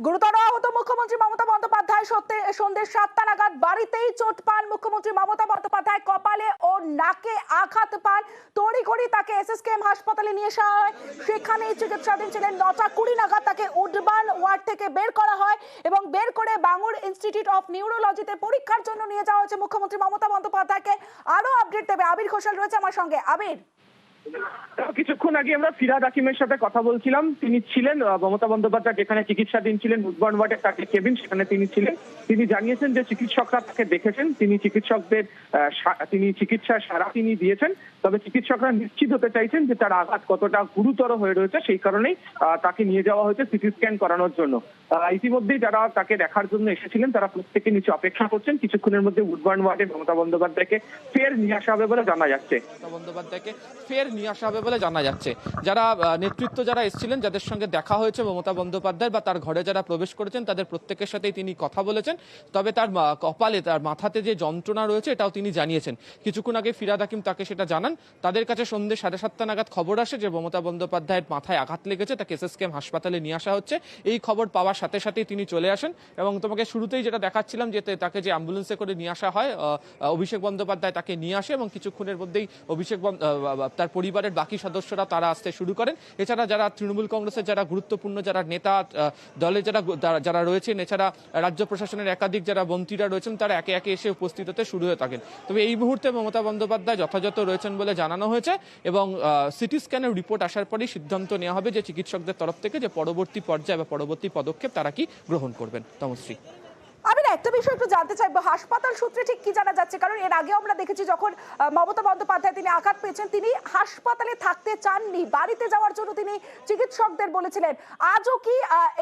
গুরুতর আহত মুখ্যমন্ত্রী মমতা বন্দ্যোপাধ্যায় সন্ধ্যে 7টা নাগাদ বাড়িতেই চোট পান মুখ্যমন্ত্রী মমতা বন্দ্যোপাধ্যায়। কপালে ও নাকে আঘাত পান। তড়িঘড়ি তাকে এসএসকেএম হাসপাতালে নিয়ে আসা হয়। সেখানেই চিকিৎসাধীন ছিলেন। 9টা 20 নাগাদ তাকে উডবান ওয়ার্ড থেকে বের করা হয় এবং বের করে বাঙুর ইনস্টিটিউট অফ নিউরোলজিতে পরীক্ষার জন্য নিয়ে যাওয়া হয়েছে মুখ্যমন্ত্রী মমতা বন্দ্যোপাধ্যায়কে। আরো আপডেট দেবে আবির ঘোষাল রয়েছে আমার সঙ্গে। আবির, কিছুক্ষণ আগে আমরা ফিরহাদ হাকিমের সাথে কথা বলছিলাম। তিনি ছিলেন মমতা বন্দ্যোপাধ্যায় যেখানে চিকিৎসাধীন ছিলেন, উডবার্ন ওয়ার্ডের তাকে কেবিন, সেখানে তিনি ছিলেন। তিনি জানিয়েছেন যে চিকিৎসকরা তাকে দেখেছেন, তিনি চিকিৎসার সাড়া তিনি দিয়েছেন। তবে চিকিৎসকরা নিশ্চিত হতে চাইছেন যে তার আঘাত কতটা গুরুতর হয়ে রয়েছে, সেই কারণেই তাকে নিয়ে যাওয়া হয়েছে সিটি স্ক্যান করানোর জন্য। ইতিমধ্যেই যারা তাকে দেখার জন্য এসেছিলেন তারা প্রত্যেকে নিচে অপেক্ষা করছেন। কিছুক্ষণের মধ্যে উডবার্ন ওয়ার্ডে মমতা বন্দ্যোপাধ্যায়কে ফের নিয়ে আসা হবে বলে জানা যাচ্ছে। যারা নেতৃত্ব যারা এসেছিলেন, যাদের সঙ্গে দেখা হয়েছে মমতা বন্দ্যোপাধ্যায় বা তার ঘরে যারা প্রবেশ করেছেন, তাদের প্রত্যেকের সাথেই তিনি কথা বলেছেন। তবে তার কপালে, তার মাথাতে যে যন্ত্রণা রয়েছে এটাও তিনি জানিয়েছেন। কিছুক্ষণ আগে ফিরহাদ হাকিম তাকে সেটা জানান। তাদের কাছে সন্ধ্যে 7:30 নাগাদ খবর আসে যে মমতা বন্দ্যোপাধ্যায়ের মাথায় আঘাত লেগেছে, তাকে এসএসকেএম হাসপাতালে নিয়ে আসা হচ্ছে। এই খবর পাওয়ার সাথে সাথেই তিনি চলে আসেন এবং তোমাকে শুরুতেই যেটা দেখাচ্ছিলাম যে তাকে যে অ্যাম্বুলেন্সে করে নিয়ে আসা হয়, অভিষেক বন্দ্যোপাধ্যায় তাকে নিয়ে আসে এবং কিছুক্ষণের মধ্যেই তার পরিবারের বাকি সদস্যরা তারা আসতে শুরু করেন। এছাড়া যারা তৃণমূল কংগ্রেসের যারা গুরুত্বপূর্ণ যারা নেতা দলে যারা রয়েছেন, এছাড়া রাজ্য প্রশাসনের একাধিক যারা মন্ত্রীরা রয়েছেন, তারা একে একে এসে উপস্থিত হতে শুরু হয়ে থাকেন। তবে এই মুহূর্তে মমতা বন্দ্যোপাধ্যায় যথাযথ রয়েছেন বলে জানানো হয়েছে এবং সিটি স্ক্যানের রিপোর্ট আসার পরই সিদ্ধান্ত নেওয়া হবে যে চিকিৎসকদের তরফ থেকে যে পরবর্তী পর্যায়ে বা পরবর্তী পদক্ষেপ তারা কি গ্রহণ করবেন। তমশ্রী, আমি একটা বিষয় একটু জানতে চাইবো, হাসপাতাল সূত্রে ঠিক কি জানা যাচ্ছে? কারণ এর আগেও আমরা দেখেছি যখন মমতা বন্দ্যোপাধ্যায় তিনি আঘাত পেয়েছেন, তিনি হাসপাতালে থাকতে চাননি, বাড়িতে যাওয়ার জন্য তিনি চিকিৎসকদের বলেছিলেন। আজও কি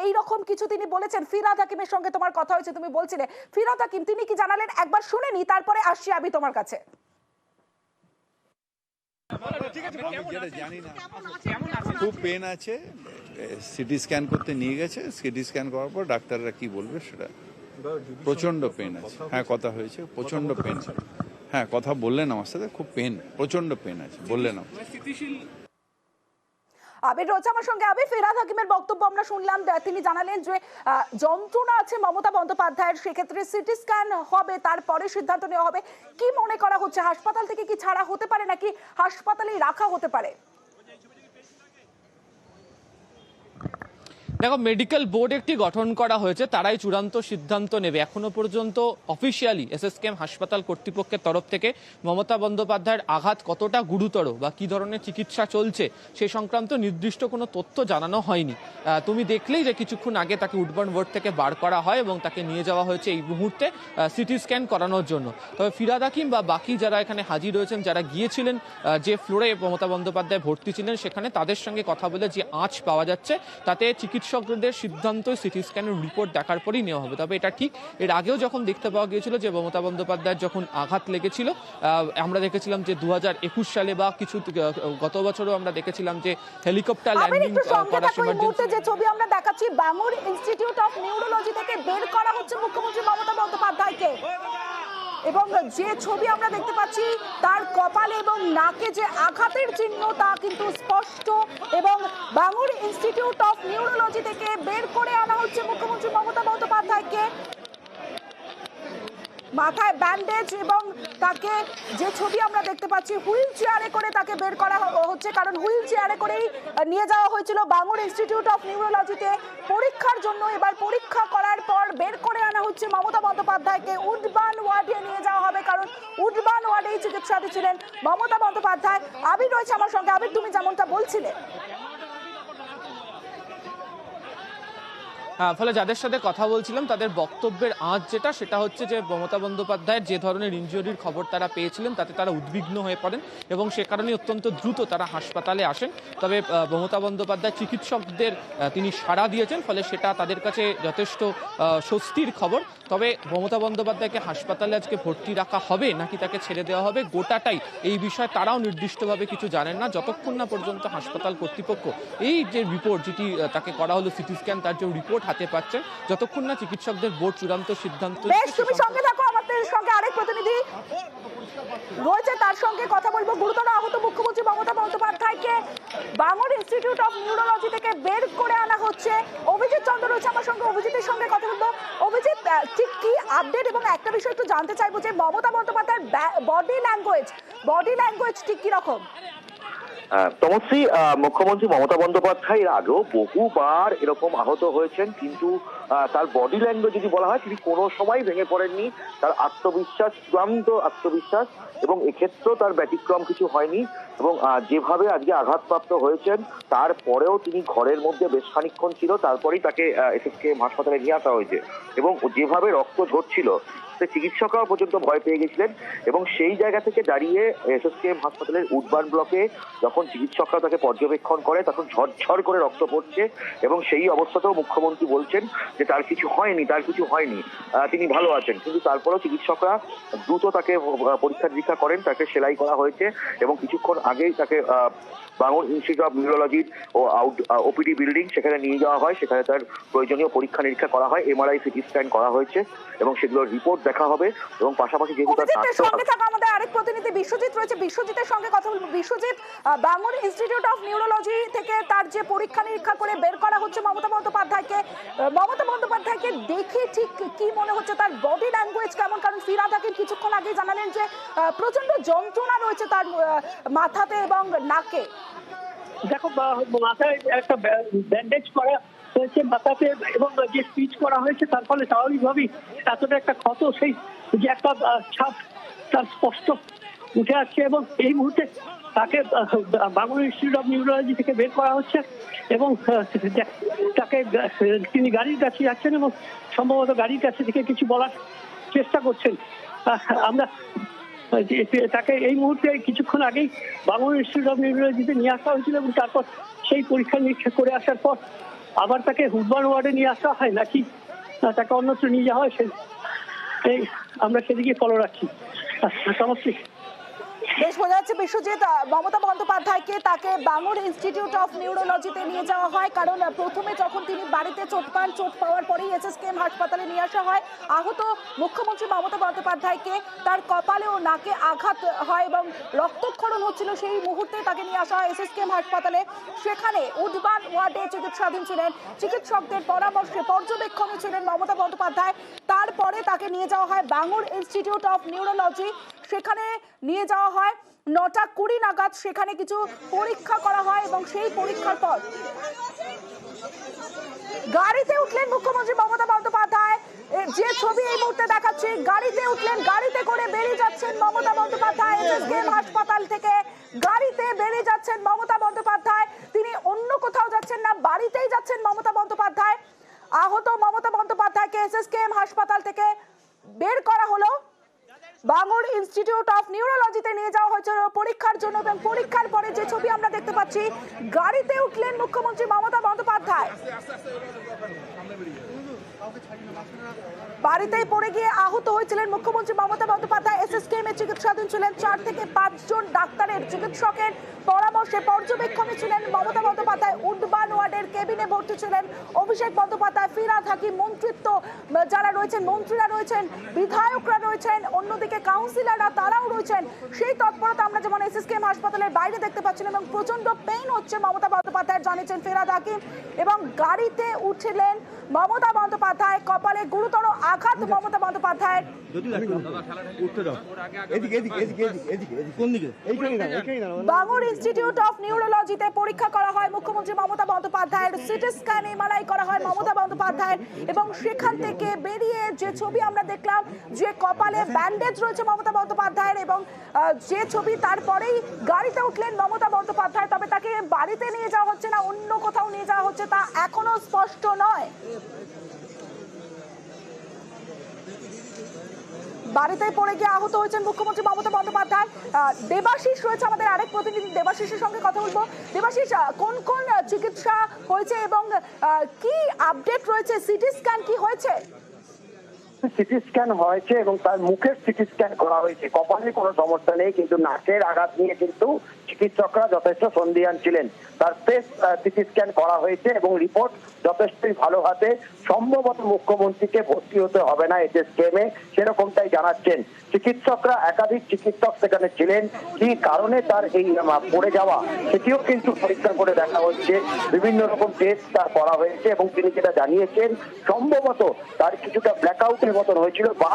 এই রকম কিছু তিনি বলেছেন? ফিরহাদ হাকিমের সঙ্গে তোমার কথা হয়েছে, তুমি বলছিলে। ফিরহাদ হাকিম তিনি কি জানালেন একবার শুনে নি, তারপরে আসছি আমি তোমার কাছে। জানি না, খুব পেন আছে, সিটি স্ক্যান করতে নিয়ে গেছে। সিটি স্ক্যান করার পর ডাক্তাররা কি বলবে সেটা। প্রচন্ড পেন আছে। হ্যাঁ, কথা হয়েছে, প্রচন্ড পেন। হ্যাঁ, কথা বললেন আমার সাথে, খুব পেন, প্রচন্ড পেন আছে বললেন। আবির রয়েছে আমার সঙ্গে। আবির, ফিরহাদ হাকিমের বক্তব্য আমরা শুনলাম। তিনি জানালেন যে যন্ত্রণা আছে মমতা বন্দ্যোপাধ্যায়ের, সেক্ষেত্রে সিটি স্ক্যান হবে, তারপরে সিদ্ধান্ত নেওয়া হবে। কি মনে করা হচ্ছে, হাসপাতাল থেকে কি ছাড়া হতে পারে নাকি হাসপাতালেই রাখা হতে পারে? দেখো, মেডিকেল বোর্ড একটি গঠন করা হয়েছে, তারাই চূড়ান্ত সিদ্ধান্ত নেবে। এখনো পর্যন্ত অফিসিয়ালি এসএসকেএম হাসপাতাল কর্তৃপক্ষের তরফ থেকে মমতা বন্দ্যোপাধ্যায়ের আঘাত কতটা গুরুতর বা কি ধরনের চিকিৎসা চলছে সে সংক্রান্ত নির্দিষ্ট কোনো তথ্য জানানো হয়নি। তুমি দেখলেই যে কিছুক্ষণ আগে তাকে উডবার্ন ওয়ার্ড থেকে বার করা হয় এবং তাকে নিয়ে যাওয়া হয়েছে এই মুহূর্তে সিটি স্ক্যান করানোর জন্য। তবে ফিরহাদ হাকিম বা বাকি যারা এখানে হাজির রয়েছেন, যারা গিয়েছিলেন যে ফ্লোরে মমতা বন্দ্যোপাধ্যায় ভর্তি ছিলেন, সেখানে তাদের সঙ্গে কথা বলে যে আঁচ পাওয়া যাচ্ছে, তাতে চিকিৎসকদের সিদ্ধান্ত সিটি স্ক্যানের রিপোর্ট দেখার পরই নেওয়া হবে। তবে এটা ঠিক, এর আগেও যখন দেখতে পাওয়া গিয়েছিল যে মমতা বন্দ্যোপাধ্যায়ের যখন আঘাত লেগেছিল, আমরা দেখেছিলাম যে 2021 সালে বা কিছু গত বছরও আমরা দেখেছিলাম যে হেলিকপ্টার ল্যান্ডিং করার ইমার্জেন্সি যে ছবি আমরা দেখাচ্ছি, বাঙুর ইনস্টিটিউট অফ নিউরোলজি থেকে বের করা হচ্ছে মুখ্যমন্ত্রী মমতা বন্দ্যোপাধ্যায়কে এবং যে ছবি আমরা দেখতে পাচ্ছি তার কপালে এবং নাকে যে আঘাতের চিহ্ন তা কিন্তু স্পষ্ট এবং বাঙুর ইনস্টিটিউট অফ নিউরোলজি থেকে বের করে আনা হচ্ছে মুখ্যমন্ত্রী মমতা বন্দ্যোপাধ্যায়কে। মাথায় ব্যান্ডেজ এবং তাকে যে ছবি আমরা দেখতে পাচ্ছি, হুইল চেয়ারে করে তাকে বের করা হচ্ছে, কারণ হুইল চেয়ারে করেই নিয়ে যাওয়া হয়েছিল বাঙুর ইনস্টিটিউট অফ নিউরোলজিতে পরীক্ষার জন্য। এবার পরীক্ষা করার পর বের করে আনা হচ্ছে মমতা বন্দ্যোপাধ্যায়কে। উডবান ওয়ার্ডে নিয়ে যাওয়া হবে, কারণ উডবান ওয়ার্ডেই চিকিৎসাধীন ছিলেন মমতা বন্দ্যোপাধ্যায়। আবির রয়েছে আমার সঙ্গে। আবির, তুমি যেমনটা বলছিলে, ফলে যাদের সাথে কথা বলছিলাম তাদের বক্তব্যের আঁচ যেটা, সেটা হচ্ছে যে মমতা বন্দ্যোপাধ্যায়ের যে ধরনের ইনজুরির খবর তারা পেয়েছিলেন তাতে তারা উদ্বিগ্ন হয়ে পড়েন এবং সে কারণে অত্যন্ত দ্রুত তারা হাসপাতালে আসেন। তবে মমতা বন্দ্যোপাধ্যায় চিকিৎসকদের তিনি সাড়া দিয়েছেন, ফলে সেটা তাদের কাছে যথেষ্ট স্বস্তির খবর। তবে মমতা বন্দ্যোপাধ্যায়কে হাসপাতালে আজকে ভর্তি রাখা হবে নাকি তাকে ছেড়ে দেওয়া হবে, গোটাটাই এই বিষয়ে তারাও নির্দিষ্টভাবে কিছু জানেন না, যতক্ষণ না পর্যন্ত হাসপাতাল কর্তৃপক্ষ এই যে রিপোর্ট যেটি তাকে করা হলো সিটি স্ক্যান, তার যে রিপোর্ট হাতে পাচ্ছেন, যতক্ষণ না চিকিৎসকদের বোর্ড চূড়ান্ত সিদ্ধান্ত বেশ, তুমি সঙ্গে থাকো, আমাদের সঙ্গে আরেক প্রতিনিধি রয়েছে, তার সঙ্গে কথা বলবো। গুরুতর আহত মুখ্যমন্ত্রী মমতা বন্দ্যোপাধ্যায়কে বাঙুর ইনস্টিটিউট অফ নিউরোলজি থেকে বের করে আনা হচ্ছে। অভিজিৎ চন্দ্র রয়েছে আমার সঙ্গে, অভিজিতের সঙ্গে কথা বলবো। অভিজিৎ, ঠিক কি আপডেট, এবং একটা বিষয় একটু জানতে চাইবো যে মমতা বন্দ্যোপাধ্যায়ের বডি ল্যাঙ্গুয়েজ ঠিক কি রকম? তমশ্রী, মুখ্যমন্ত্রী মমতা বন্দ্যোপাধ্যায় এর আগেও বহুবার এরকম আহত হয়েছেন, কিন্তু তার বডি ল্যাঙ্গুয়েজ যদি বলা হয় তিনি কোনো সময় ভেঙে পড়েননি। তার আত্মবিশ্বাস, চূড়ান্ত আত্মবিশ্বাস, এবং এক্ষেত্রেও তার ব্যতিক্রম কিছু হয়নি। এবং যেভাবে আজকে আঘাতপ্রাপ্ত হয়েছেন তারপরেও তিনি ঘরের মধ্যে বেশ খানিকক্ষণ ছিল, তারপরেই তাকে এসএসকেএম হাসপাতালে নিয়ে আসা হয়েছে। এবং যেভাবে রক্ত ঝরছিল চিকিৎসকরাও পর্যন্ত ভয় পেয়ে গেছিলেন। এবং সেই জায়গা থেকে দাঁড়িয়ে এসএসকেএম হাসপাতালের উডবান ব্লকে যখন চিকিৎসকরা তাকে পর্যবেক্ষণ করে তখন ঝরঝর করে রক্ত পড়ছে, এবং সেই অবস্থাতেও মুখ্যমন্ত্রী বলছেন যে তার কিছু হয়নি, তিনি ভালো আছেন। কিন্তু তারপরেও চিকিৎসকরা দ্রুত তাকে পরীক্ষা নিরীক্ষা করেন, তাকে সেলাই করা হয়েছে, এবং কিছুক্ষণ আগেই তাকে বাঙুর ইনস্টিটিউট অফ নিউরোলজি ও ওপিডি বিল্ডিং সেখানে নিয়ে যাওয়া হয়। সেখানে তার প্রয়োজনীয় পরীক্ষা নিরীক্ষা করা হয়, এমআরআই, সিটি স্ক্যান করা হয়েছে, এবং সেগুলোর রিপোর্ট দেখা হবে। এবং পাশাপাশি যেহেতু আমাদের আরেক প্রতিনিধি বিশ্বজিৎ রয়েছে, বিশ্বজিতের সঙ্গে কথা বলবো। Biswajit, Bangur institute of neurology থেকে তার যে পরীক্ষা নিরীক্ষা করে বের করা হচ্ছে মমতা বন্দ্যোপাধ্যায়কে দেখে ঠিক কি মনে হচ্ছে, তার বডি ল্যাঙ্গুয়েজ কেমন? কারণ ফিরহাদ হাকিম কিছুক্ষণ আগে জানালেন যে প্রচন্ড যন্ত্রণা রয়েছে তার মাথাতে এবং নাকে। দেখো, মাথায় একটা ব্যান্ডেজ করা হয়েছে মাথাতে, এবং যে স্পিচ করা হয়েছে তার ফলে স্বাভাবিকভাবেই এতটা একটা ক্ষত, সেই যে একটা ছাপ তার স্পষ্ট উঠে আসছে। এবং এই মুহূর্তে তাকে বাঙুর ইনস্টিটিউট অফ নিউরোলজি থেকে বের করা হচ্ছে, এবং তাকে তিনি গাড়ির কাছে যাচ্ছেন, এবং সম্ভবত গাড়ির কাছে থেকে কিছু বলার চেষ্টা করছেন। আমরা তাকে এই মুহূর্তে কিছুক্ষণ আগেই বাঙুর ইনস্টিটিউট অফ নিউরোলজিতে নিয়ে আসা হয়েছিল, এবং তারপর সেই পরীক্ষা নিরীক্ষা করে আসার পর আবার তাকে উডবান ওয়ার্ডে নিয়ে আসা হয় নাকি তাকে অন্যত্র নিয়ে যাওয়া হয়, এই আমরা সেদিকে ফলো রাখছি। সমস্যা বেশ, বোঝা যাচ্ছে বিশ্বজিৎ, মমতা বন্দ্যোপাধ্যায়কে তাকে বাঙুর ইনস্টিটিউট অফ নিউরোলজিতে নিয়ে যাওয়া হয়, কারণ প্রথমে যখন তিনি বাড়িতে চোট পাওয়ার পরেই এসএসকেএম হাসপাতালে নিয়ে আসা হয়। আহত মুখ্যমন্ত্রী মমতা বন্দ্যোপাধ্যায়কে তার কপালে ও নাকে আঘাত হয় এবং রক্তক্ষরণ হচ্ছিল, সেই মুহূর্তে তাকে নিয়ে আসা হয় এসএসকেএম হাসপাতালে। সেখানে উডবান ওয়ার্ডে চিকিৎসাধীন ছিলেন, চিকিৎসকদের পরামর্শে পর্যবেক্ষণে ছিলেন মমতা বন্দ্যোপাধ্যায়। তারপরে তাকে নিয়ে যাওয়া হয় বাঙুর ইনস্টিটিউট অফ নিউরোলজি, সেখানে নিয়ে যাওয়া হয় 9:20 নাগাদ। সেখানে কিছু পরীক্ষা করা হয়, এবং সেই পরীক্ষার পর গাড়িতে উঠলেন মুখ্যমন্ত্রী মমতা বন্দ্যোপাধ্যায়। যে ছবি এই মুহূর্তে দেখাচ্ছি, গাড়িতে উঠলেন, গাড়িতে করে বেরিয়ে যাচ্ছেন মমতা বন্দ্যোপাধ্যায় এসএসকেএম হাসপাতাল থেকে। গাড়িতে বেরিয়ে যাচ্ছেন মমতা বন্দ্যোপাধ্যায়, তিনি অন্য কোথাও যাচ্ছেন না, বাড়িতেই যাচ্ছেন মমতা বন্দ্যোপাধ্যায়। আহত মমতা বন্দ্যোপাধ্যায়কে এসএসকেএম হাসপাতাল থেকে বের করা হলো, বাঙুর ইনস্টিটিউট অফ নিউরোলজিতে নিয়ে যাওয়া হয়েছিল পরীক্ষার জন্য। এবং পরীক্ষার পরে যে ছবি আমরা দেখতে পাচ্ছি, গাড়িতে উঠলেন মুখ্যমন্ত্রী মমতা বন্দ্যোপাধ্যায়, বাড়িতেই পড়ে গিয়ে আহত হয়েছিলেন মুখ্যমন্ত্রী মমতা বন্দ্যোপাধ্যায়। এসএসকেএম এর চিকিৎসাধীন ছিলেন, 4 থেকে 5 জন ডাক্তারের চিকিৎসকের পরামর্শে পর্যবেক্ষণে ছিলেন মমতা বন্দ্যোপাধ্যায়। উডবান ওয়ার্ডের কেবিনে ভর্তি ছিলেন অভিষেক বন্দ্যোপাধ্যায়, ফিরহাদ হাকিম, মন্ত্রিত্ব যারা রয়েছেন, মন্ত্রীরা রয়েছেন, বিধায়করা রয়েছেন, অন্যদিকে কাউন্সিলররা তারাও রয়েছেন। সেই তৎপরতা আমরা যেমন এসএসকেএম হাসপাতালের বাইরে দেখতে পাচ্ছিলাম, এবং প্রচন্ড পেইন হচ্ছে মমতা বন্দ্যোপাধ্যায় জানিয়েছেন ফিরহাদ হাকিম। এবং গাড়িতে উঠছিলেন মমতা বন্দ্যোপাধ্যায়, কপালে গুরুতর আঘাত মমতা বন্দ্যোপাধ্যায়ের। বাঙুর ইনস্টিটিউট অফ নিউরোলজিতে পরীক্ষা করা হয় মুখ্যমন্ত্রী মমতা বন্দ্যোপাধ্যায়ের, সিটি স্ক্যান, এমআরআই করা হয় মমতা বন্দ্যোপাধ্যায়ের। এবং সেখান থেকে বেরিয়ে যে ছবি আমরা দেখলাম, যে কপালে ব্যান্ডেজ রয়েছে মমতা বন্দ্যোপাধ্যায়ের, এবং যে ছবি তারপরেই গাড়িতে উঠলেন মমতা বন্দ্যোপাধ্যায়। তবে তাকে বাড়িতে নিয়ে যাওয়া হচ্ছে না অন্য কোথাও নিয়ে যাওয়া হচ্ছে তা এখনো স্পষ্ট নয়। বাড়িতেই পড়ে গিয়ে আহত হয়েছেন মুখ্যমন্ত্রী মমতা বন্দ্যোপাধ্যায়। দেবাশিস রয়েছে আমাদের আরেক প্রতিনিধি, দেবাশিসের সঙ্গে কথা বলবো। দেবাশিস, কোন কোন চিকিৎসা হয়েছে এবং কি আপডেট রয়েছে, সিটি স্ক্যান কি হয়েছে? সিটি স্ক্যান হয়েছে এবং তার মুখের সিটি স্ক্যান করা হয়েছে। কপালে কোনো সমস্যা নেই, কিন্তু নাকের আঘাত নিয়ে কিন্তু চিকিৎসকরা যথেষ্ট সন্দিহান ছিলেন। তার ফেস সিটি স্ক্যান করা হয়েছে এবং রিপোর্ট যথেষ্টই ভালো হাতে। সম্ভবত মুখ্যমন্ত্রীকে ভর্তি হতে হবে না এসএসকেএমে, সেরকমটাই জানাচ্ছেন চিকিৎসকরা। একাধিক চিকিৎসক সেখানে ছিলেন। কি কারণে তার এই পড়ে যাওয়া সেটিও কিন্তু পরীক্ষা করে দেখা হচ্ছে। বিভিন্ন রকম টেস্ট তার করা হয়েছে এবং তিনি যেটা জানিয়েছেন সম্ভবত তার কিছুটা ব্ল্যাকআউটের মতন হয়েছিল বা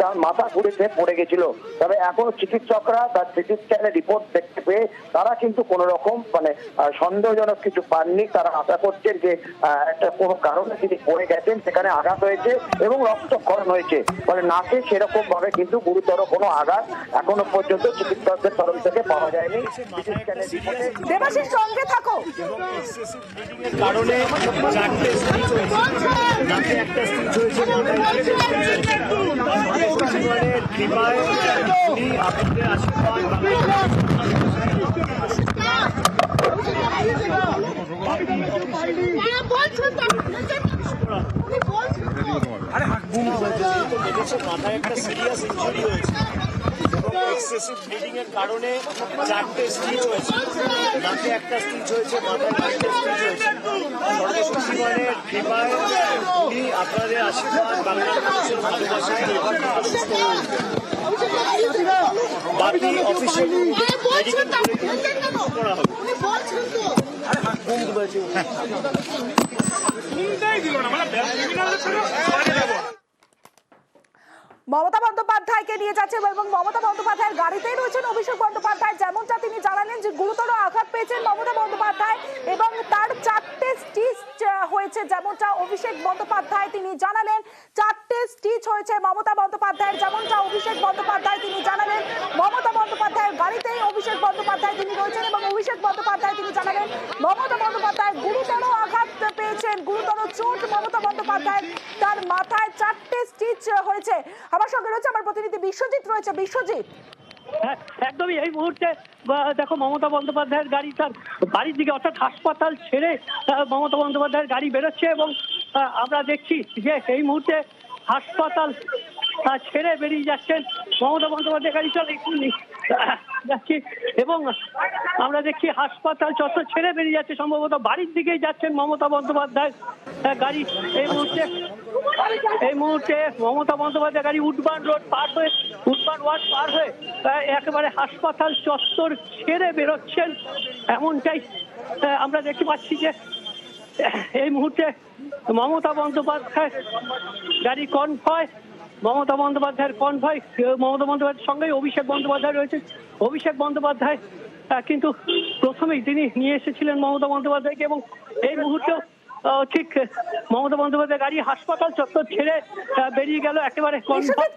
তার মাথা ঘুরে পড়ে গেছিল। তবে এখনো চিকিৎসকরা তার সিটি স্ক্যানের রিপোর্ট দেখতে পেয়ে তারা কিন্তু কোন রকম সন্দেহজনক কিছু পাননি। তারা আশা করছেন যে একটা কোনো কারণে তিনি পড়ে গেছেন, সেখানে আঘাত হয়েছে এবং রক্তক্ষরণ হয়েছে। ফলে নাকে সেরকম ভাবে কিন্তু গুরুতর কোনো আঘাত এখনো পর্যন্ত চিকিৎসকদের তরফ থেকে পাওয়া যায়নি। সিটি স্ক্যানের রিপোর্টে দেবাশিস সঙ্গে থাকো। কারণে চারটে স্পিচ হয়েছে, নাকে একটা স্পিচ হয়েছে, কৃপায় উনি আপনাদের আশীর্বাদ মাথায় একটা সিরিয়াস ইনজুরি হয়েছে এবং এক্সেসিভ ব্লিডিং এর কারণে চারটে স্টিচ হয়েছে, নাকে একটা স্টিচ হয়েছে, মাথায় একটা স্টিচ হয়েছে। সর্বশক্তিমানের কৃপায় উনি আপনাদের আশীর্বাদ বাংলার মানুষের ভালোবাসায় এবার সুস্থ হয়ে উঠবেন। বাকি অফিসিয়াল মেডিকেল করা হবে। মমতা বন্দ্যোপাধ্যায়কে নিয়ে যাচ্ছে এবং মমতা বন্দ্যোপাধ্যায়ের গাড়িতেই রয়েছেন অভিষেক বন্দ্যোপাধ্যায়। যেমনটা তিনি জানালেন যে গুরুতর আঘাত পেয়েছেন মমতা বন্দ্যোপাধ্যায় এবং তার চারটে স্টিচ হয়েছে। যেমনটা অভিষেক বন্দ্যোপাধ্যায় তিনি জানালেন, চারটে স্টিচ হয়েছে মমতা বন্দ্যোপাধ্যায়ের। যেমনটা অভিষেক বন্দ্যোপাধ্যায় তিনি জানালেন, মমতা বন্দ্যোপাধ্যায়ের গাড়িতেই অভিষেক বন্দ্যোপাধ্যায় তিনি রয়েছেন এবং অভিষেক বন্দ্যোপাধ্যায় তিনি জানালেন মমতা বন্দ্যোপাধ্যায় গুরুতর আঘাত পেয়েছেন, গুরুতর চোট মমতা বন্দ্যোপাধ্যায়, তার মাথায় চারটে স্টিচ হয়েছে। আমার সঙ্গে রয়েছে আমার প্রতিনিধি বিশ্বজিৎ রয়েছে। বিশ্বজিৎ, একদমই এই মুহূর্তে দেখো মমতা বন্দ্যোপাধ্যায়ের গাড়ি তার বাড়ির দিকে অর্থাৎ হাসপাতাল ছেড়ে মমতা বন্দ্যোপাধ্যায়ের গাড়ি বেরোচ্ছে এবং আমরা দেখছি যে এই মুহূর্তে হাসপাতাল ছেড়ে বেরিয়ে যাচ্ছেন মমতা বন্দ্যোপাধ্যায় গাড়ি চলে যাচ্ছি এবং আমরা দেখছি হাসপাতাল চত্বর ছেড়ে বেরিয়ে যাচ্ছে, সম্ভবত বাড়ির দিকেই যাচ্ছেন মমতা বন্দ্যোপাধ্যায় গাড়ি। এই মুহূর্তে মমতা বন্দ্যোপাধ্যায় গাড়ি উডবার্ন রোড পার হয়ে, উডবার্ন ওয়ার্ড পার হয়ে একেবারে হাসপাতাল চত্বর ছেড়ে বেরোচ্ছেন, এমনটাই আমরা দেখতে পাচ্ছি। যে এই মুহূর্তে মমতা বন্দ্যোপাধ্যায় গাড়ি কনভয়, মমতা বন্দ্যোপাধ্যায়ের কনভয়, মমতা বন্দ্যোপাধ্যায়ের সঙ্গেই অভিষেক বন্দ্যোপাধ্যায় রয়েছে। অভিষেক বন্দ্যোপাধ্যায় কিন্তু প্রথমেই তিনি নিয়ে এসেছিলেন মমতা বন্দ্যোপাধ্যায়কে এবং এই মুহূর্তে ঠিক মমতা বন্দ্যোপাধ্যায় গাড়ি হাসপাতাল চত্বর ছেড়ে বেরিয়ে গেল একেবারে।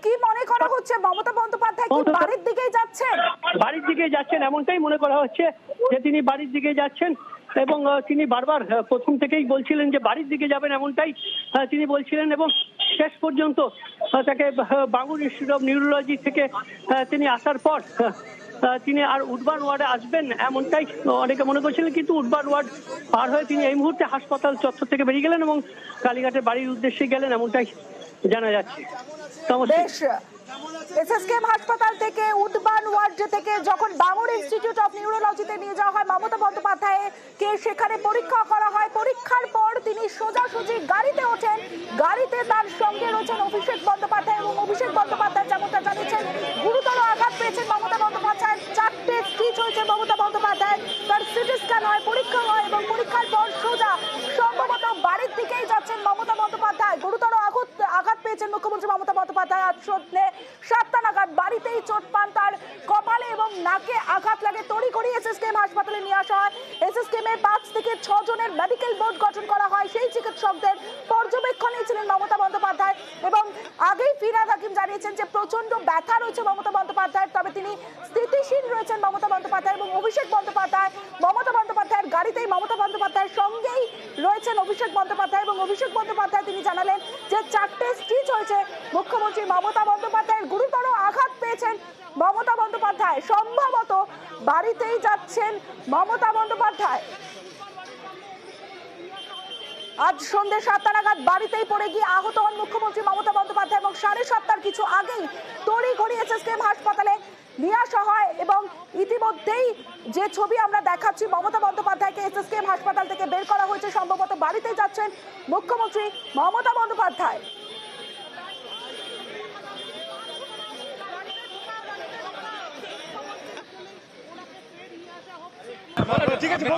কি মনে করা হচ্ছে মমতা বন্দ্যোপাধ্যায় কি বাড়ির দিকেই যাচ্ছেন? বাড়ির দিকেই যাচ্ছেন এমনটাই মনে করা হচ্ছে যে তিনি বাড়ির দিকে যাচ্ছেন এবং তিনি বারবার প্রথম থেকেই বলছিলেন যে বাড়ির দিকে যাবেন, এমনটাই তিনি বলছিলেন এবং শেষ পর্যন্ত তাকে বাঙুর ইনস্টিটিউট অফ নিউরোলজি থেকে তিনি আসার পর তিনি আর উডবার্ন ওয়ার্ডে আসবেন এমনটাই অনেকে মনে করছিলেন, কিন্তু উডবার্ন ওয়ার্ড পার হয়ে তিনি এই মুহূর্তে হাসপাতাল চত্বর থেকে বেরিয়ে গেলেন এবং কালীঘাটের বাড়ির উদ্দেশ্যে গেলেন, এমনটাই জানা যাচ্ছে। এসএসকেএম হাসপাতাল থেকে উডবার্ন ওয়ার্ড থেকে যখন বাঙুর ইনস্টিটিউট অফ নিউরোলজিতে নিয়ে যাওয়া হয় মমতা বন্দ্যোপাধ্যায়কে, সেখানে পরীক্ষা করা হয়। পরীক্ষার পর তিনি সোজাসুজি গাড়িতে ওঠেন। গাড়িতে তার সঙ্গে রয়েছেন অভিষেক বন্দ্যোপাধ্যায় এবং অভিষেক বন্দ্যোপাধ্যায় যেমনটা জানিয়েছেন গুরুতর আঘাত পেয়েছেন মমতা বন্দ্যোপাধ্যায়, চারটে স্টিচ হয়েছে মমতা বন্দ্যোপাধ্যায়, তার সিটি স্ক্যান হয়, পরীক্ষা হয় এবং পরীক্ষার পর সোজা সম্ভবত বাড়ির দিকেই যাচ্ছেন মমতা বন্দ্যোপাধ্যায়। গুরুতর আঘাত পেয়েছেন মুখ্যমন্ত্রী মমতা বন্দ্যোপাধ্যায়। আজ সন্ধ্যে 7টা নাগাদ বাড়িতেই চোট পান, তার কপালে এবং নাকে আঘাত লাগে। তড়িঘড়ি এসএসকেএম হাসপাতালে নিয়ে আসা হয়। এসএসকেএম এর 5 থেকে 6 জনের মেডিকেল বোর্ড গঠন করা হয়। সেই চিকিৎসকদের পর্যবেক্ষণে ছিলেন মমতা বন্দ্যোপাধ্যায় এবং আগেই ফিরহাদ হাকিম জানিয়েছেন যে প্রচন্ড ব্যথা রয়েছে মমতা বন্দ্যোপাধ্যায়ের, তবে তিনি স্থিতিশীল রয়েছেন মমতা বন্দ্যোপাধ্যায় এবং অভিষেক বন্দ্যোপাধ্যায় মমতা বন্দ্যোপাধ্যায়ের গাড়িতেই মমতা বন্দ্যোপাধ্যায়ের সঙ্গেই রয়েছেন অভিষেক বন্দ্যোপাধ্যায় এবং অভিষেক বন্দ্যোপাধ্যায় তিনি জানালেন যে চারটে স্টিচ হয়েছে মুখ্যমন্ত্রী মমতা বন্দ্যোপাধ্যায়ের, গুরুতর আঘাত পেয়েছেন মমতা বন্দ্যোপাধ্যায়, সম্ভবত বাড়িতেই যাচ্ছেন মমতা বন্দ্যোপাধ্যায়। আজ সন্ধ্যে 7টা নাগাদ বাড়িতেই পড়ে গিয়ে আহত হন মুখ্যমন্ত্রী মমতা বন্দ্যোপাধ্যায় এবং 7:30টার কিছু আগেই তড়িঘড়ি এসএসকেএম হাসপাতালে নিয়ে আসা হয় এবং ইতিমধ্যেই যে ছবি আমরা দেখাচ্ছি মমতা বন্দ্যোপাধ্যায়কে এসএসকেএম হাসপাতাল থেকে বের করা হয়েছে। সম্ভবত বাড়িতে যাচ্ছেন মুখ্যমন্ত্রী মমতা বন্দ্যোপাধ্যায়।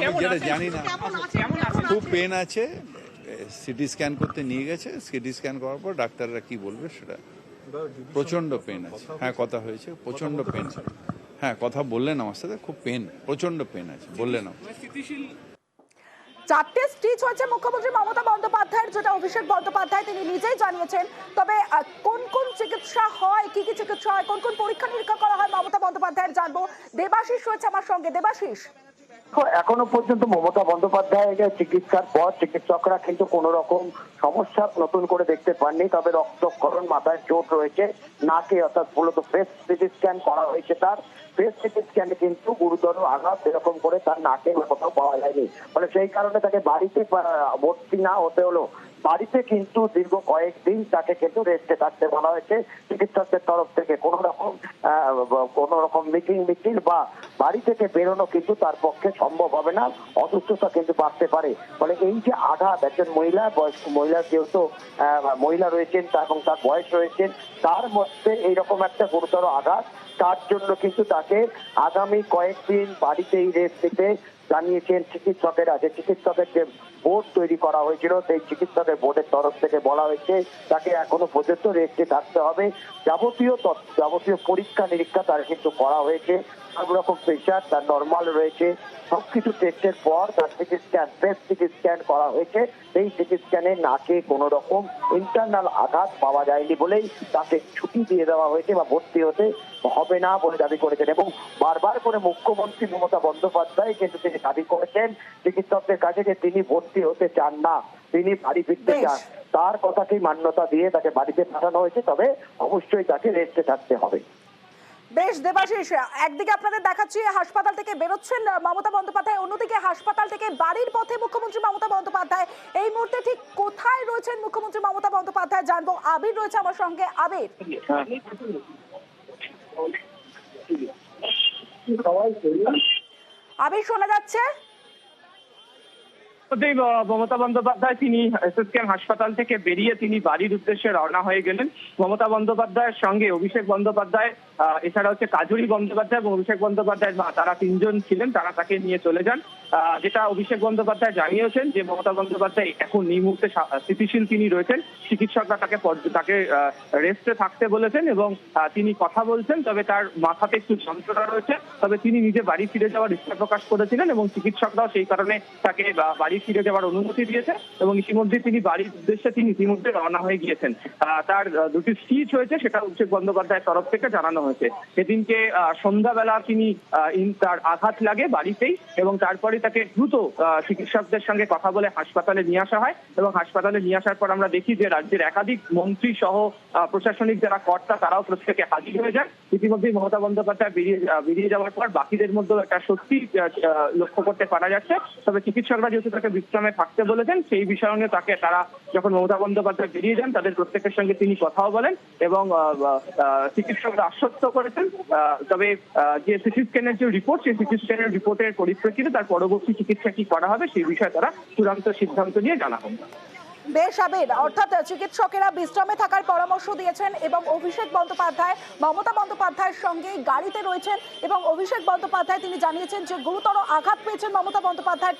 আমি যেটা জানি না, খুব পেন আছে, সিটি স্ক্যান করতে নিয়ে গেছে, সিটি স্ক্যান করার পর ডাক্তাররা কি বলবে সেটা। প্রচন্ড পেন আছে, হ্যাঁ কথা হয়েছে, প্রচন্ড পেন। হ্যাঁ কথা বললেন আমার সাথে, খুব পেন, প্রচন্ড পেন আছে বললেন। 4টে স্টিচ হয়েছে মুখ্যমন্ত্রী মমতা বন্দ্যোপাধ্যায়ের, যেটা অভিষেক বন্দ্যোপাধ্যায় তিনি নিজেই জানিয়েছেন। তবে কোন কোন চিকিৎসা হয়, কি কি চিকিৎসা হয়, কোন কোন পরীক্ষা নিরীক্ষা করা হয় মমতা বন্দ্যোপাধ্যায়ের জানবো। দেবাশিস রয়েছে আমার সঙ্গে। দেবাশিস, এখনো পর্যন্ত মমতা বন্দ্যোপাধ্যায়ের চিকিৎসার পর চিকিৎসকরা কিন্তু কোন রকম সমস্যা নতুন করে দেখতে পাননি। তবে রক্তক্ষরণ, মাথায় চোট রয়েছে, নাকে অর্থাৎ মূলত ফেস সিটি স্ক্যান করা হয়েছে। তার ফেস সিটি স্ক্যানে কিন্তু গুরুতর আঘাত এরকম করে তার নাকে কোথাও পাওয়া যায়নি, মানে সেই কারণে তাকে বাড়িতে ভর্তি না হতে হলো। বাড়িতে কিন্তু দীর্ঘ কয়েকদিন তাকে কিন্তু রেস্টে থাকতে বলা হয়েছে চিকিৎসকদের তরফ থেকে। কোন রকম মিটিং বা বাড়ি থেকে বেরোনো কিন্তু তার পক্ষে সম্ভব হবে না, অসুস্থতা কিন্তু বাড়তে পারে। ফলে এই যে আঘাত, একজন বয়স্ক মহিলা যেহেতু মহিলা রয়েছেন এবং তার বয়স রয়েছেন, তার মধ্যে এইরকম একটা গুরুতর আঘাত, তার জন্য কিন্তু তাকে আগামী কয়েকদিন বাড়িতেই রেস্ট নিতে জানিয়েছেন চিকিৎসকেরা। যে চিকিৎসকের যে বোর্ড তৈরি করা হয়েছিল, সেই চিকিৎসকের বোর্ডের তরফ থেকে বলা হয়েছে তাকে এখনো পর্যন্ত রেস্টে থাকতে হবে। যাবতীয় পরীক্ষা নিরীক্ষা তার কিন্তু করা হয়েছে, সব রকম প্রেশার তার নর্মাল রয়েছে। সবকিছু টেস্টের পর তার CT scan, face CT scan করা হয়েছে। সেই সিটি স্ক্যানে নাকে কোনো রকম ইন্টারনাল আঘাত পাওয়া যায়নি বলেই তাকে ছুটি দিয়ে দেওয়া হয়েছে বা ভর্তি হতে হবে না বলে দাবি করেছেন। এবং বারবার করে মুখ্যমন্ত্রী মমতা বন্দ্যোপাধ্যায় কিন্তু তিনি দাবি করেছেন চিকিৎসকদের কাছে যে তিনি ভর্তি হতে চান না, তিনি বাড়ি ফিরতে চান। তার কথাকেই মান্যতা দিয়ে তাকে বাড়িতে পাঠানো হয়েছে, তবে অবশ্যই তাকে রেস্টে থাকতে হবে। বেশ দেবাশিস, একদিকে আপনাদের দেখাচ্ছি হাসপাতাল থেকে বেরোচ্ছেন মমতা বন্দ্যোপাধ্যায়, অন্যদিকে হাসপাতাল থেকে বাড়ির পথে মুখ্যমন্ত্রী মমতা বন্দ্যোপাধ্যায়। এই মুহূর্তে ঠিক কোথায় রয়েছেন মুখ্যমন্ত্রী মমতা বন্দ্যোপাধ্যায় জানবো। আবির রয়েছে আমার সঙ্গে। আবির, আবির শোনা যাচ্ছে? মমতা বন্দ্যোপাধ্যায় তিনি এসএসকেএম হাসপাতাল থেকে বেরিয়ে তিনি বাড়ির উদ্দেশ্যে রওনা হয়ে গেলেন। মমতা বন্দ্যোপাধ্যায়ের সঙ্গে অভিষেক বন্দ্যোপাধ্যায়, এছাড়া হচ্ছে কাজুরি বন্দ্যোপাধ্যায় এবং অভিষেক বন্দ্যোপাধ্যায়ের মা, তারা তিনজন ছিলেন। তারা তাকে নিয়ে চলে যান। যেটা অভিষেক বন্দ্যোপাধ্যায় জানিয়েছেন যে মমতা বন্দ্যোপাধ্যায় এখন এই মুহূর্তে স্থিতিশীল তিনি রয়েছেন। চিকিৎসকরা তাকে রেস্টে থাকতে বলেছেন এবং তিনি কথা বলছেন। তবে তার মাথাতে একটু যন্ত্রণা রয়েছে। তবে তিনি নিজে বাড়ি ফিরে যাওয়ার ইচ্ছা প্রকাশ করেছিলেন এবং চিকিৎসকরাও সেই কারণে তাকে বাড়ি ফিরে যাওয়ার অনুমতি দিয়েছে এবং ইতিমধ্যে তিনি বাড়ির উদ্দেশ্যে ইতিমধ্যে রওনা হয়ে গিয়েছেন। তার দুটি স্টিচ হয়েছে, সেটা অভিষেক বন্দ্যোপাধ্যায়ের তরফ থেকে জানানো হয়েছে। সেদিনকে সন্ধ্যাবেলা তিনি তার আঘাত লাগে বাড়িতেই এবং তারপরে তাকে দ্রুত চিকিৎসকদের সঙ্গে কথা বলে হাসপাতালে নিয়ে আসা হয় এবং হাসপাতালে নিয়ে আসার পর আমরা দেখি যে রাজ্যের একাধিক মন্ত্রী সহ প্রশাসনিক যারা কর্তা তারাও প্রত্যেকে হাজির হয়ে যান। ইতিমধ্যেই মমতা বন্দ্যোপাধ্যায় বেরিয়ে যাওয়ার পর বাকিদের মধ্যেও একটা সত্যি লক্ষ্য করতে পারা যাচ্ছে। তবে চিকিৎসকরা যেহেতু তাকে বিশ্রামে থাকতে বলেছেন, সেই বিষয় নিয়ে তারা যখন মমতা বন্দ্যোপাধ্যায় বেরিয়ে যান তাদের প্রত্যেকের সঙ্গে তিনি কথাও বলেন এবং চিকিৎসকরা আশ্বস্ত করেছেন। তবে যে সিটি স্ক্যানের যে রিপোর্ট, সেই সিটি স্ক্যানের রিপোর্টের পরিপ্রেক্ষিতে তার পরবর্তী চিকিৎসা কি করা হবে সেই বিষয়ে তারা চূড়ান্ত সিদ্ধান্ত নিয়ে জানাবেন। বেশ আবির, অর্থাৎ চিকিৎসকেরা বিশ্রামে থাকার পরামর্শ দিয়েছেন এবং অভিষেক বন্দ্যোপাধ্যায় মমতা বন্দ্যোপাধ্যায়ের সঙ্গে গাড়িতে রয়েছেন এবং অভিষেক বন্দ্যোপাধ্যায় তিনি জানিয়েছেন যে গুরুতর আঘাত পেয়েছেন মমতা বন্দ্যোপাধ্যায়।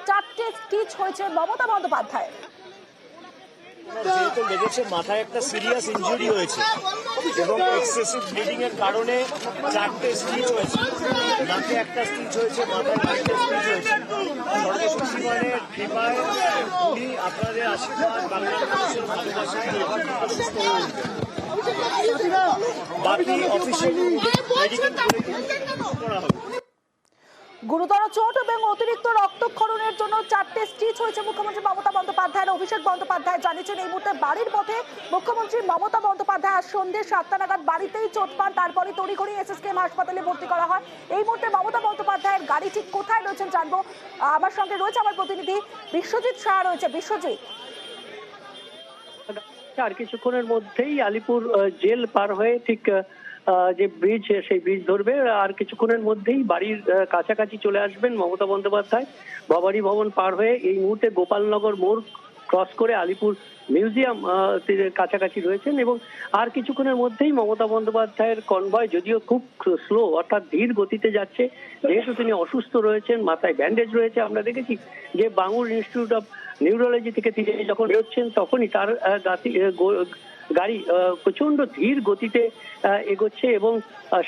4টে স্টিচ হয়েছে মমতা বন্দ্যোপাধ্যায়। যেহেতু লেগেছে, মাথায় একটা সিরিয়াস ইনজুরি হয়েছে এবং এক্সেসিভ ব্লিডিং এর কারণে 4টে স্টিচ হয়েছে, নাকে একটা স্টিচ হয়েছে, মাথায় 4টে স্টিচ হয়েছে। সর্বশক্তিমানের কৃপায় উনি আপনাদের আশীর্বাদ, বাংলার মানুষের ভালোবাসা সুস্থ হয়ে উঠবেন। বাকি অফিসিয়াল মেডিকেল করা হবে। গুরুতর চোট এবং অতিরিক্ত রক্তক্ষরণের জন্য 4 চারটে স্টিচ হয়েছে মুখ্যমন্ত্রী মমতা বন্দ্যোপাধ্যায়ের। অভিষেক বন্দ্যোপাধ্যায় জানিয়েছেন এই মুহূর্তে বাড়ির পথে মুখ্যমন্ত্রী মমতা বন্দ্যোপাধ্যায়। আজ সন্ধ্যে 7টা নাগাদ বাড়িতেই চোট পান, তারপরে তড়িঘড়ি এসএসকেএম হাসপাতালে ভর্তি করা হয়। এই মুহূর্তে মমতা বন্দ্যোপাধ্যায়ের গাড়ি ঠিক কোথায় রয়েছেন জানবো। আমার সঙ্গে রয়েছে আমার প্রতিনিধি বিশ্বজিৎ শাহ রয়েছে। বিশ্বজিৎ, আর কিছুক্ষণের মধ্যেই আলিপুর জেল পার হয়ে ঠিক যে ব্রিজ, সেই ব্রিজ ধরবে। আর কিছুক্ষণের মধ্যেই বাড়ির কাছাকাছি চলে আসবেন মমতা বন্দ্যোপাধ্যায়। বাবারি ভবন পার হয়ে এই মুহূর্তে গোপালনগর মোড় ক্রস করে আলিপুর মিউজিয়াম কাছাকাছি রয়েছেন এবং আর কিছুক্ষণের মধ্যেই মমতা বন্দ্যোপাধ্যায়ের কনভয়, যদিও খুব স্লো অর্থাৎ ধীর গতিতে যাচ্ছে, যেহেতু তিনি অসুস্থ রয়েছেন, মাথায় ব্যান্ডেজ রয়েছে। আমরা দেখেছি যে বাঙুর ইনস্টিটিউট অফ নিউরোলজি থেকে তিনি যখন বেরোচ্ছেন তখনই তার গাড়ি প্রচন্ড ধীর গতিতে এগোচ্ছে এবং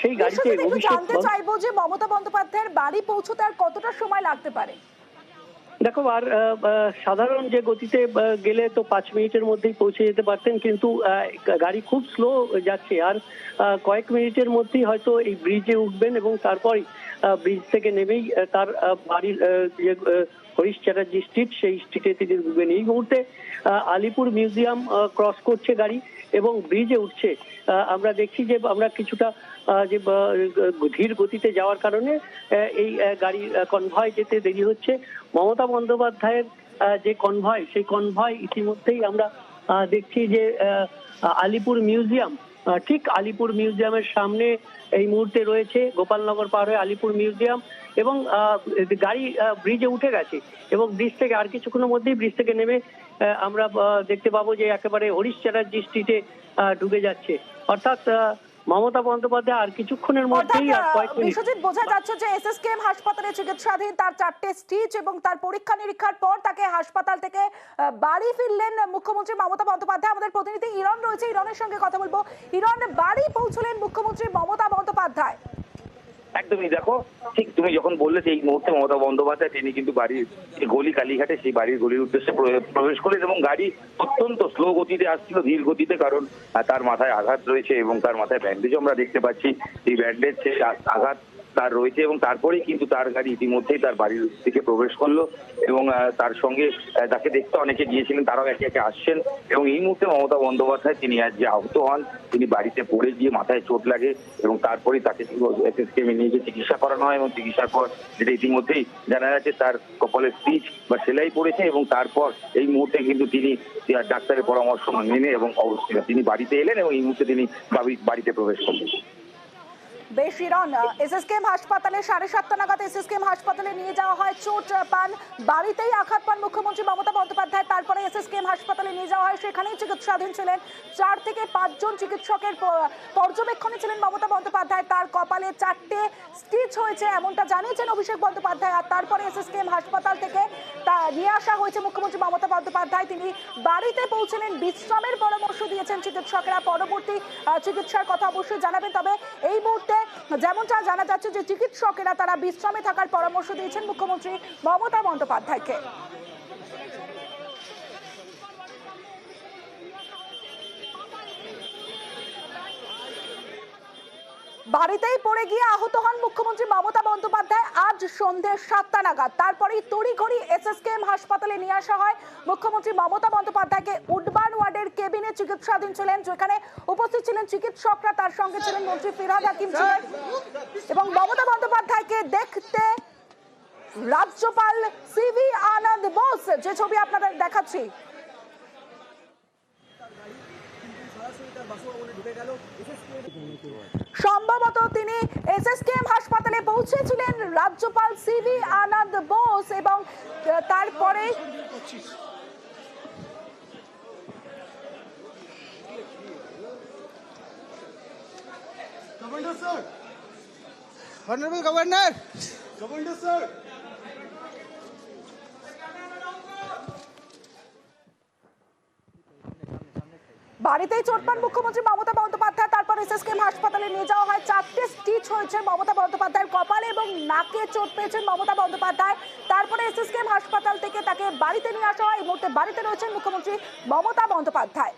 সেই গাড়িতে জানতে চাইবো যে মমতা বন্দ্যোপাধ্যায়ের বাড়ি পৌঁছতে আর কতটা সময় লাগতে পারে? দেখো, আর সাধারণ যে গতিতে গেলে তো 5 মিনিটের মধ্যেই পৌঁছে যেতে পারতেন, কিন্তু গাড়ি খুব স্লো যাচ্ছে। আর কয়েক মিনিটের মধ্যেই হয়তো এই ব্রিজে উঠবেন এবং তারপরই ব্রিজ থেকে নেমেই তার বাড়ির যে হরিশ চ্যাটার্জি স্ট্রিট, সেই স্ট্রিটে তিনি ঢুকবেন। এই মুহূর্তে আলিপুর মিউজিয়াম ক্রস করছে গাড়ি এবং ব্রিজে উঠছে। আমরা দেখছি যে আমরা কিছুটা যে ধীর গতিতে যাওয়ার কারণে এই গাড়ির কনভয় যেতে দেরি হচ্ছে। মমতা বন্দ্যোপাধ্যায়ের যে কনভয়, সেই কনভয় ইতিমধ্যেই আমরা দেখছি যে আলিপুর মিউজিয়াম, ঠিক আলিপুর মিউজিয়ামের সামনে এই মুহূর্তে রয়েছে। গোপালনগর পার হয়ে আলিপুর মিউজিয়াম এবং গাড়ি ব্রিজে উঠে গেছে এবং ব্রিজ থেকে আর কিছুক্ষণের মধ্যেই ব্রিজ থেকে নেমে আমরা দেখতে পাবো যে একেবারে হরিশ চ্যাটার্জি স্ট্রিটে ঢুকে যাচ্ছে। অর্থাৎ মমতা বন্দ্যোপাধ্যায় আর কিছুক্ষণের মধ্যেই বিশ্বজিৎ, বোঝা যাচ্ছে যে এসএসকেএম হাসপাতালে চিকিৎসাধীন, তার 4টে স্টিচ এবং তার পরীক্ষা নিরীক্ষার পর তাকে হাসপাতাল থেকে বাড়ি ফিরলেন মুখ্যমন্ত্রী মমতা বন্দ্যোপাধ্যায়। আমাদের প্রতিনিধি ইরন রয়েছে, ইরনের সঙ্গে কথা বলবো। ইরন, বাড়ি পৌঁছলেন মুখ্যমন্ত্রী মমতা বন্দ্যোপাধ্যায়। একদমই, দেখো ঠিক তুমি যখন বললে যে এই মুহূর্তে মমতা বন্দ্যোপাধ্যায় তিনি কিন্তু বাড়ির গলি কালীঘাটে, সেই বাড়ির গলির উদ্দেশ্যে প্রবেশ করলেন এবং গাড়ি অত্যন্ত স্লো গতিতে আসছিল, ধীর গতিতে, কারণ তার মাথায় আঘাত রয়েছে এবং তার মাথায় ব্যান্ডেজও আমরা দেখতে পাচ্ছি। এই ব্যান্ডেজ আঘাত তার রয়েছে এবং তারপরেই কিন্তু তার গাড়ি ইতিমধ্যেই তার বাড়ির দিকে প্রবেশ করলো এবং তার সঙ্গে তাকে দেখতে অনেকে গিয়েছিলেন, তারাও একে একে আসছেন এবং এই মুহূর্তে মমতা বন্দ্যোপাধ্যায় তিনি আজ যে আহত হন, তিনি বাড়িতে পড়ে গিয়ে মাথায় চোট লাগে এবং তারপরেই তাকে এসএসকেএমে নিয়ে গিয়ে চিকিৎসা করানো হয় এবং চিকিৎসার পর যেটা ইতিমধ্যেই জানা যাচ্ছে তার কপালে স্টিচ বা সেলাই পড়েছে এবং তারপর এই মুহূর্তে কিন্তু তিনি ডাক্তারের পরামর্শ মেনে এবং অবশ্যই তিনি বাড়িতে এলেন এবং এই মুহূর্তে তিনি বাড়িতে প্রবেশ করলেন। বেশ ইরন, এসএসকেএম হাসপাতালে 7:30 নাগাদ এসএসকেএম হাসপাতালে নিয়ে যাওয়া হয়। চোট পান, বাড়িতেই আঘাত পান মুখ্যমন্ত্রী মমতা বন্দ্যোপাধ্যায়। তারপরে এসএসকেএম হাসপাতালে নিয়ে যাওয়া হয়, সেখানেই চিকিৎসাধীন ছিলেন। 4 থেকে 5 জন চিকিৎসকের পর্যবেক্ষণে ছিলেন মমতা বন্দ্যোপাধ্যায়। তার কপালে 4টে স্টিচ হয়েছে এমনটা জানিয়েছেন অভিষেক বন্দ্যোপাধ্যায়। আর তারপরে এসএসকেএম হাসপাতাল থেকে তা নিয়ে আসা হয়েছে মুখ্যমন্ত্রী মমতা বন্দ্যোপাধ্যায়। তিনি বাড়িতে পৌঁছলেন, বিশ্রামের পরামর্শ দিয়েছেন চিকিৎসকরা। পরবর্তী চিকিৎসার কথা অবশ্যই জানাবেন। তবে এই মুহূর্তে যেমনটা জানা যাচ্ছে যে চিকিৎসকেরা তারা বিশ্রামে থাকার পরামর্শ দিয়েছেন মুখ্যমন্ত্রী মমতা বন্দ্যোপাধ্যায়কে। বাড়িতেই পড়ে গিয়ে আহত হন মুখ্যমন্ত্রী মমতা বন্দ্যোপাধ্যায় আজ সন্ধ্যে 7টা নাগাদ। তারপরেই তড়িঘড়ি এসএসকেএম হাসপাতালে নিয়ে আসা হয় মুখ্যমন্ত্রী মমতা বন্দ্যোপাধ্যায়কে। উডবান ওয়ার্ডের কেবিনে চিকিৎসাধীন ছিলেন, যেখানে উপস্থিত ছিলেন চিকিৎসকরা, তার সঙ্গে ছিলেন মন্ত্রী ফিরহাদ হাকিম ছিলেন এবং মমতা বন্দ্যোপাধ্যায়কে দেখতে রাজ্যপাল সিভি আনন্দ বোস, যে ছবি আপনাদের দেখাচ্ছি, সম্ভবত তিনি এসএসকেএম হাসপাতালে পৌঁছেছিলেন রাজ্যপাল সিভি আনন্দ বোস এবং তারপরে বাড়িতেই চোট পান মুখ্যমন্ত্রী মমতা বন্দ্যোপাধ্যায়। তারপর এসএসকেএম হাসপাতালে নিয়ে যাওয়া হয়। 4টে স্টিচ হয়েছে মমতা বন্দ্যোপাধ্যায়ের কপালে এবং নাকে চোট পেয়েছেন মমতা বন্দ্যোপাধ্যায়। তারপরে এসএসকেএম হাসপাতাল থেকে তাকে বাড়িতে নিয়ে আসা হয়। এই মুহূর্তে বাড়িতে রয়েছেন মুখ্যমন্ত্রী মমতা বন্দ্যোপাধ্যায়।